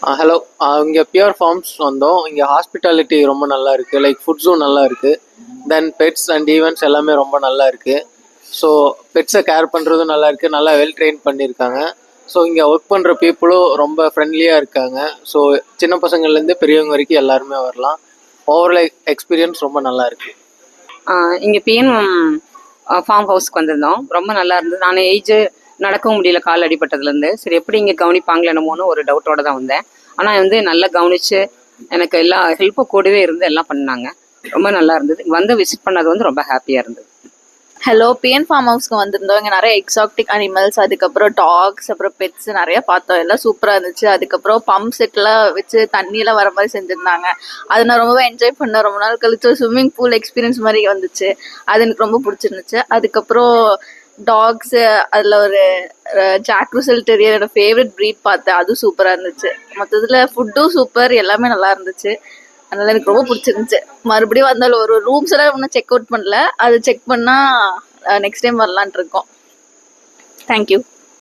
Hello. இங்கே pure forms வந்தோம். இங்கே ஹாஸ்பிட்டாலிட்டி ரொம்ப நல்லா இருக்குது. லைக் ஃபுட்ஸும் நல்லா இருக்குது. தென் பெட்ஸ் அண்ட் ஈவெண்ட்ஸ் எல்லாமே ரொம்ப நல்லா இருக்குது. ஸோ பெட்ஸை கேர் பண்ணுறதும் நல்லா இருக்குது. நல்லா வெல் ட்ரெயின் பண்ணியிருக்காங்க. ஸோ இங்கே ஒர்க் பண்ணுற பீப்புளும் ரொம்ப ஃப்ரெண்ட்லியாக இருக்காங்க. ஸோ சின்ன பசங்கள்லேருந்து பெரியவங்க வரைக்கும் எல்லாருமே வரலாம். ஓவரால் எக்ஸ்பீரியன்ஸ் ரொம்ப நல்லா இருக்குது. இங்கே பிஎன் ஃபார்ம் ஹவுஸ்க்கு வந்திருந்தோம். ரொம்ப நல்லா இருந்தது. நான் நடக்கவும் முடியல கால் அடிபட்டதுலேருந்து. சரி எப்படி இங்கே கவனிப்பாங்களே என்னமோன்னு ஒரு டவுட்டோட தான் வந்தேன். ஆனால் நல்லா கவனித்து எனக்கு எல்லா ஹெல்ப்பும் கூடவே இருந்து எல்லாம் பண்ணாங்க. ரொம்ப நல்லா இருந்தது. விசிட் பண்ணது ரொம்ப ஹாப்பியாக இருந்தது. ஹலோ, பிஎன் ஃபார்ம் ஹவுஸ்க்கு வந்திருந்தோம். இங்கே நிறைய எக்ஸாக்டிக் அனிமல்ஸ், அதுக்கப்புறம் டாக்ஸ், அப்புறம் பெட்ஸ் நிறைய பார்த்தோம். எல்லாம் சூப்பராக இருந்துச்சு. அதுக்கப்புறம் பம்ப் செட்லாம் வச்சு தண்ணியெல்லாம் வர மாதிரி செஞ்சுருந்தாங்க. அது நான் ரொம்பவே என்ஜாய் பண்ணேன். ரொம்ப நாள் கழிச்சு ஸ்விம்மிங் பூல் எக்ஸ்பீரியன்ஸ் மாதிரி வந்துச்சு. அது எனக்கு ரொம்ப பிடிச்சிருந்துச்சு. அதுக்கப்புறம் டாக்ஸு, அதில் ஒரு ஜாக் ரூசல் டெரியர் என்னோட ஃபேவரட் ப்ரீட் பார்த்தேன். அதுவும் சூப்பராக இருந்துச்சு. மொத்தத்தில் ஃபுட்டும் சூப்பர், எல்லாமே நல்லா இருந்துச்சு. அதனால எனக்கு ரொம்ப பிடிச்சிருந்துச்சு. மறுபடியும் வந்தாலும் ஒரு ரூம்ஸ் எல்லாம் இன்னும் செக் அவுட் பண்ணல. அது செக் பண்ணால் நெக்ஸ்ட் டைம் வரலான்ட்டு இருக்கோம். தேங்க்யூ.